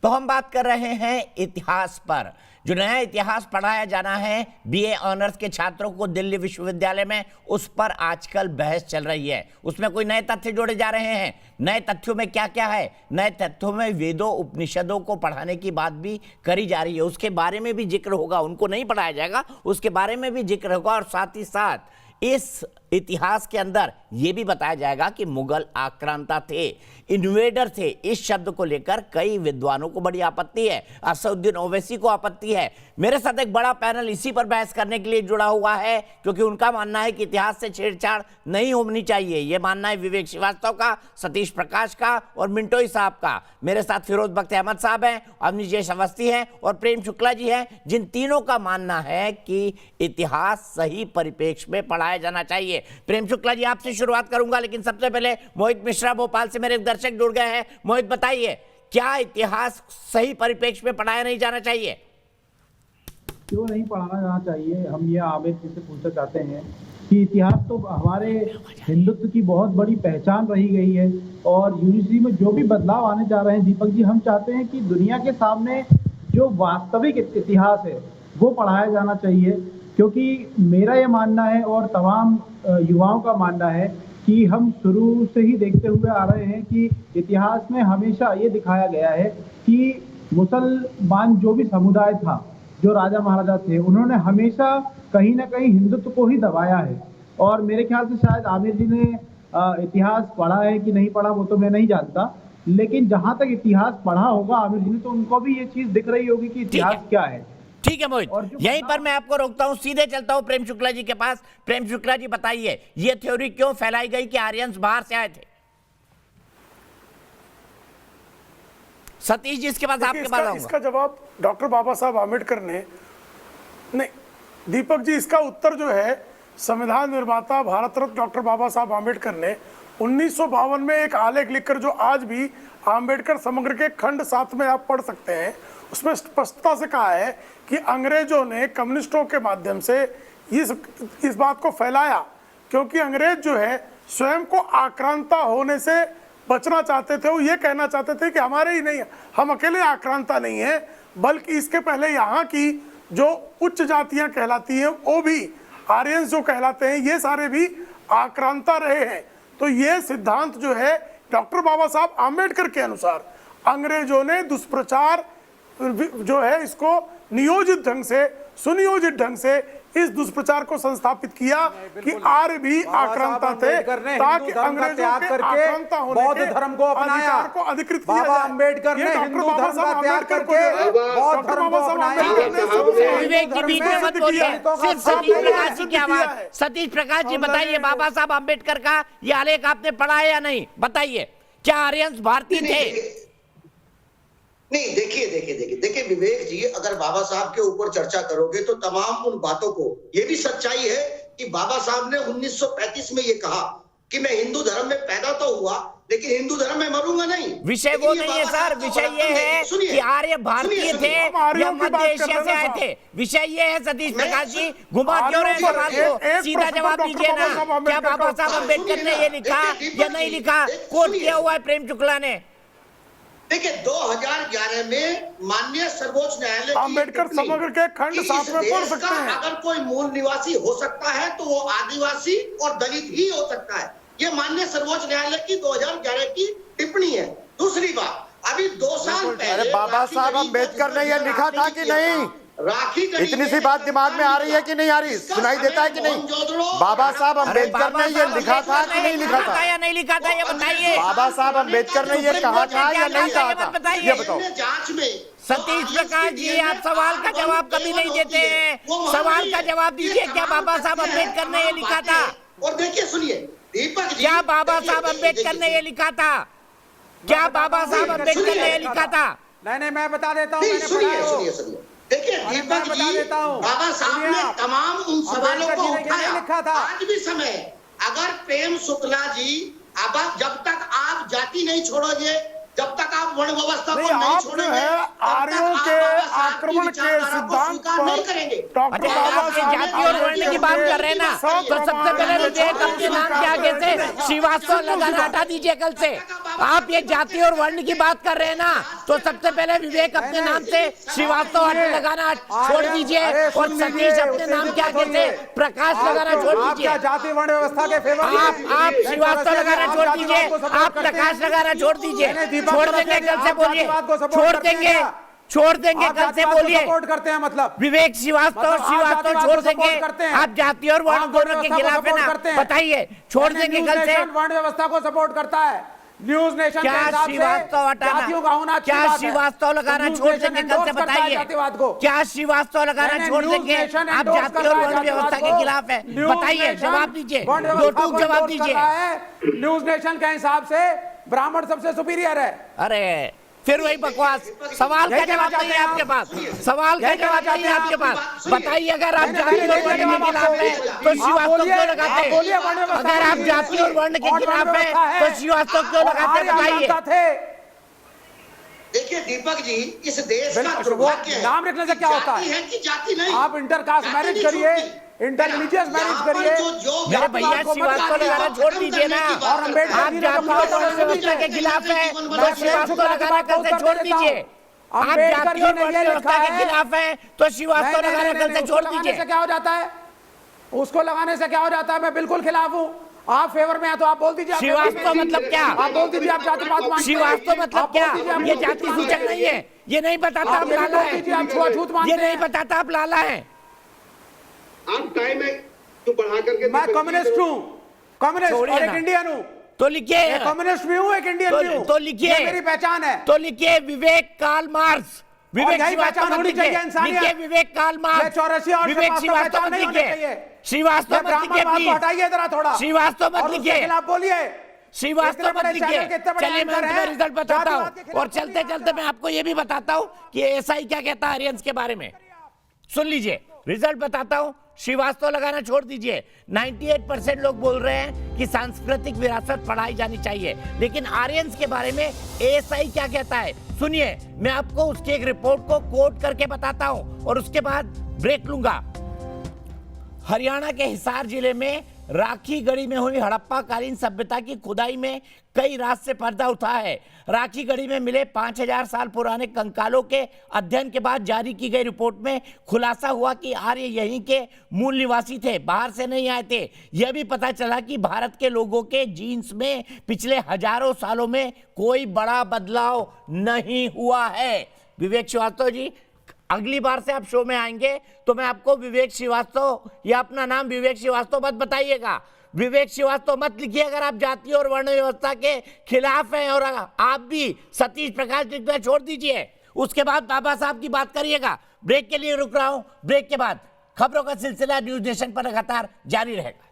तो हम बात कर रहे हैं इतिहास पर। जो नया इतिहास पढ़ाया जाना है बीए ऑनर्स के छात्रों को दिल्ली विश्वविद्यालय में, उस पर आजकल बहस चल रही है। उसमें कोई नए तथ्य जोड़े जा रहे हैं। नए तथ्यों में क्या क्या है? नए तथ्यों में वेदों उपनिषदों को पढ़ाने की बात भी करी जा रही है। उसके बारे में भी जिक्र होगा, उनको नहीं पढ़ाया जाएगा, उसके बारे में भी जिक्र होगा। और साथ ही साथ इस इतिहास के अंदर यह भी बताया जाएगा कि मुगल आक्रांता थे, इन्वेडर थे। इस शब्द को लेकर कई विद्वानों को बड़ी आपत्ति है, असदुद्दीन ओवैसी को आपत्ति है। मेरे साथ एक बड़ा पैनल इसी पर बहस करने के लिए जुड़ा हुआ है, क्योंकि उनका मानना है कि इतिहास से छेड़छाड़ नहीं होनी चाहिए। यह मानना है विवेक श्रीवास्तव का, सतीश प्रकाश का और मिंटोई साहब का। मेरे साथ फिरोज बख्त अहमद साहब हैं, अवनीश अवस्थी हैं और प्रेम शुक्ला जी हैं, जिन तीनों का मानना है कि इतिहास सही परिप्रेक्ष्य में पढ़ाया जाना चाहिए। प्रेम शुक्ला जी, आपसे शुरुआत करूंगा, लेकिन सबसे पहले मोहित मिश्रा भोपाल से मेरे दर्शक जुड़ गए हैं। मोहित, बताइए, क्या इतिहास सही परिप्रेक्ष्य में पढ़ाया नहीं जाना चाहिए? क्यों नहीं पढ़ाना जाना चाहिए? हम ये आमिर जी से पूछना चाहते हैं कि इतिहास तो हमारे हिंदुत्व की बहुत बड़ी पहचान रही गई है, और यूनिवर्सिटी में जो भी बदलाव आने जा रहे हैं, दीपक जी, हम चाहते हैं कि दुनिया के सामने जो वास्तविक इतिहास है वो पढ़ाया जाना चाहिए। क्योंकि मेरा ये मानना है और तमाम युवाओं का मानना है कि हम शुरू से ही देखते हुए आ रहे हैं कि इतिहास में हमेशा ये दिखाया गया है कि मुसलमान जो भी समुदाय था, जो राजा महाराजा थे, उन्होंने हमेशा कहीं ना कहीं हिंदुत्व को ही दबाया है। और मेरे ख्याल से शायद आमिर जी ने इतिहास पढ़ा है कि नहीं पढ़ा वो तो मैं नहीं जानता, लेकिन जहां तक इतिहास पढ़ा होगा आमिर जी ने, तो उनको भी ये चीज दिख रही होगी कि इतिहास क्या है। ठीक है मोहित, यहीं पर मैं आपको रोकता हूं, सीधे चलता हूं प्रेम शुक्ला जी के पास। प्रेम शुक्ला जी, बताइए, ये थ्योरी क्यों फैलाई गई कि आर्यंस बाहर से आए थे? सतीश जी, इसके बाद आपके पास आऊंगा। इसका जवाब डॉक्टर बाबा साहब आम्बेडकर ने नहीं, दीपक जी, इसका उत्तर जो है संविधान निर्माता भारत रत्न डॉक्टर बाबा साहब आम्बेडकर ने 1952 में एक आलेख लिखकर, जो आज भी आम्बेडकर समग्र के खंड 7 में आप पढ़ सकते हैं, उसमें स्पष्टता से कहा है कि अंग्रेजों ने कम्युनिस्टों के माध्यम से इस बात को फैलाया, क्योंकि अंग्रेज जो है स्वयं को आक्रांता होने से बचना चाहते थे। वो ये कहना चाहते थे कि हमारे ही नहीं, हम अकेले आक्रांता नहीं है, बल्कि इसके पहले यहाँ की जो उच्च जातियां कहलाती हैं, वो भी आर्यंस जो कहलाते हैं, ये सारे भी आक्रांता रहे हैं। तो ये सिद्धांत जो है डॉक्टर बाबा साहब आम्बेडकर के अनुसार अंग्रेजों ने दुष्प्रचार जो है इसको नियोजित ढंग से, सुनियोजित ढंग से इस दुष्प्रचार को संस्थापित किया कि आर्य भी आक्रांता थे, ताकि अंग्रेजों के आक्रांता होने बौद्ध धर्म को अपनाया, को अधिकृत किया जाए। अम्बेडकर ने हिंदू धर्म का त्याग करके बौद्ध धर्म को अपनाया। विवेक जी, बीच में मत बोलिए, सिर्फ सतीश प्रकाश जी की आवाज। सतीश प्रकाश जी, बताइए, बाबा साहब अम्बेडकर का ये आलेख आपने पढ़ा है या नहीं? बताइए, क्या आर्यंस भारतीय थे? नहीं, देखिए विवेक जी, अगर बाबा साहब के ऊपर चर्चा करोगे तो तमाम उन बातों को, ये भी सच्चाई है कि बाबा साहब ने 1935 में ये कहा कि मैं हिंदू धर्म में पैदा तो हुआ, लेकिन हिंदू धर्म में मरूंगा नहीं। विषय वो नहीं है सर, विषय ये है कि आर्य भारतीय थे या मध्य एशिया से आए थे। विषय ये है सतीश प्रकाश जी, घुमा क्यों रहे सवाल को? सीधा जवाब दीजिए ना। क्या बाबा साहब अम्बेडकर ने ये लिखा या नहीं लिखा? कोट किया हुआ है प्रेम शुक्ला ने। देखिए, 2011 में माननीय सर्वोच्च न्यायालय अम्बेडकर समग्र के खंड 7 में पढ़ सकते हैं, अगर कोई मूल निवासी हो सकता है तो वो आदिवासी और दलित ही हो सकता है। ये माननीय सर्वोच्च न्यायालय की 2011 की टिप्पणी है। दूसरी बात, अभी 2 साल पहले बाबा साहब अम्बेडकर ने यह लिखा था कि नहीं? इतनी सी बात दिमाग में आ रही है कि नहीं आ रही? सुनाई देता है कि नहीं? बाबा साहब अम्बेडकर ने ये लिखा था कि नहीं लिखा था? या नहीं लिखा था, ये बताइए। बाबा साहब अम्बेडकर ने ये कहा था या नहीं कहा था? ये बताओ। जांच में सतीश प्रकाश जी, आप सवाल का जवाब कभी नहीं देते हैं। सवाल का जवाब दीजिए, क्या बाबा साहब अम्बेडकर ने ये लिखा था? और देखिए, सुनिए दीपक जी, क्या बाबा साहब अम्बेडकर ने ये लिखा था? क्या बाबा साहब अम्बेडकर ने ये लिखा था? नहीं, मैं बता देता हूँ। सुनिए, देखिए दीपक जी, बाबा साहब ने तमाम उन सवालों को उठाया। आज भी समय, अगर प्रेम शुक्ला जी, अब जब तक आप जाति नहीं छोड़ोगे, जब तक आप वर्ण व्यवस्था को नहीं छोड़ेंगे, आर्यों के आक्रमण के सिद्धांत नहीं करेंगे। जाति और वर्ण की बात कर रहे हैं ना, तो सबसे पहले मुझे अपने नाम के आगे से श्रीवास्तव लगाना हटा दीजिए कल से। आप ये जाति और वर्ण की बात कर रहे हैं ना, तो सबसे पहले विवेक अपने नाम से श्रीवास्तव लगाना छोड़ दीजिए और सतीश अपने नाम के आगे से प्रकाश लगाना छोड़ आप दीजिए। क्या जाति वर्ण व्यवस्था के फेवर में? आप श्रीवास्तव लगाना छोड़ दीजिए, आप प्रकाश लगाना छोड़ दीजिए। छोड़ देंगे कल से बोलिए, छोड़ देंगे कल से बोलिए। सपोर्ट करते हैं मतलब विवेक श्रीवास्तव छोड़ देंगे। आप जाति और वर्ण दोनों के खिलाफ है ना, बताइए। छोड़ देंगे कल से। वर्ण व्यवस्था को सपोर्ट करता है। न्यूज नेशन के क्या हिसाब से श्रीवास्तव जातियों का होना हटाना, अच्छी क्या बात है। श्रीवास्तव लगाना न्यूज छोड़ नेशन देंगे कल से, endorse करता है बताइए। जातिवाद को। क्या श्रीवास्तव लगाना छोड़ न्यूज देंगे? नेशन आप endorse जाति कर और रहा है वर्ण व्यवस्था जातिवाद के को। खिलाफ है, न्यूज बताइए, नेशन जवाब दीजिए, वर्ण दो व्यवस्था टूक को जवाब endorse कर दीजिए। रहा है। न्यूज नेशन के हिसाब से ब्राह्मण सबसे सुपीरियर है। अरे फिर वही बकवास। सवाल का जवाब नहीं है आपके पास, सवाल का जवाब नहीं है आपके पास। बताइए, अगर आप जाति और वर्ण के खिलाफ है तो श्रीवास्तव क्यों लगाते हैं? अगर आप जाति और वर्ण के खिलाफ है तो श्रीवास्तव क्यों लगाते हैं, बताइए। देखिए दीपक जी, इस देश का बिल्कुल, दुर्भाग्य है। नाम रखने से क्या होता है? जाति है कि जाति नहीं। आप इंटरकास्ट जाति मैरिज नहीं करिए, छूटती। इंटररिलीजियस मैरिज यहाँ पर करिए। जो मेरे भैया श्रीवास्तव लगाना छोड़ दीजिए ना। और अम्बेडकर आप जी ने जाति तो और कहा वर्ण व्यवस्था के खिलाफ है तो श्रीवास्तव लगाना कल से छोड़ दीजिए। आप जाति और वर्ण व्यवस्था के खिलाफ है तो श्रीवास्तव लगाना कल से छोड़ दीजिए। क्या हो जाता है? उसको लगाने से क्या हो जाता है? मैं बिल्कुल खिलाफ हूँ। आप फेवर में है तो आप बोल दीजिए। श्रीवास्तव मतलब क्या? आप बोल दीजिए आप जातिवाद मानते हैं। श्रीवास्तव मतलब आप बोल क्या? दीजिए, आप ये छूत जाति मानते सूचक हैं। नहीं है, ये नहीं बताता आप आप ये भी लाला बोल दीजिए, आप छुआछूत है, मानते ये नहीं हैं। बताता आप लाला है। आप टाइम है तो बढ़ा करके मैं कम्युनिस्ट हूँ, कम्युनिस्ट छोड़िए और एक ना। इंडियन हूँ। तो लिखिए, मैं कम्युनिस्ट भी हूँ, एक इंडियन भी हूँ। तो लिखिए, ये मेरी पहचान है। तो लिखिए विवेक कार्ल मार्क्स। विवेक यही श्रीवास्तव पहचान मत होनी लिखिए, चाहिए इंसानियत। लिखिए विवेक कार्ल ये मार्क्स। 84 और विवेक श्रीवास्तव श्रीवास्तव पहचान मत नहीं होनी लिखिए, चाहिए। श्रीवास्तव ये मत लिखिए ब्राह्मणवाद को प्लीज। हटाइए जरा थोड़ा। श्रीवास्तव मत और उसके लिखिए, खिलाफ बोलिए। श्रीवास्तव इतने मत बड़े लिखिए। चैनल के इतने बड़े चलिए मैं एंकर अंत में हैं, रिजल्ट बताता जातिवाद के हूँ खिलाफ और चलते चलते मैं आपको ये भी बताता हूँ कि एसआई क्या कहता है आर्यंस के बारे में। सुन लीजिए, रिजल्ट बताता हूँ। श्रीवास्तव लगाना छोड़ दीजिए। 98% लोग बोल रहे हैं कि सांस्कृतिक विरासत पढ़ाई जानी चाहिए, लेकिन आर्यंस के बारे में एएसआई क्या कहता है सुनिए। मैं आपको उसकी एक रिपोर्ट को कोट करके बताता हूं और उसके बाद ब्रेक लूंगा। हरियाणा के हिसार जिले में राखी गढ़ी में हुई हड़प्पा कालीन सभ्यता की खुदाई में कई रात से पर्दा उठा है। राखी गढ़ी में मिले 5000 साल पुराने कंकालों के अध्ययन के बाद जारी की गई रिपोर्ट में खुलासा हुआ कि आर्य यहीं के मूल निवासी थे, बाहर से नहीं आए थे। यह भी पता चला कि भारत के लोगों के जीन्स में पिछले हजारों सालों में कोई बड़ा बदलाव नहीं हुआ है। विवेक श्रीवास्तव जी, अगली बार से आप शो में आएंगे तो मैं आपको विवेक श्रीवास्तव या अपना नाम विवेक श्रीवास्तव मत बताइएगा। विवेक श्रीवास्तव मत लिखिए अगर आप जाति और वर्ण व्यवस्था के खिलाफ हैं। और आप भी सतीश प्रकाश लिखना छोड़ दीजिए, उसके बाद बाबा साहब की बात करिएगा। ब्रेक के लिए रुक रहा हूं, ब्रेक के बाद खबरों का सिलसिला न्यूज नेशन पर लगातार जारी रहेगा।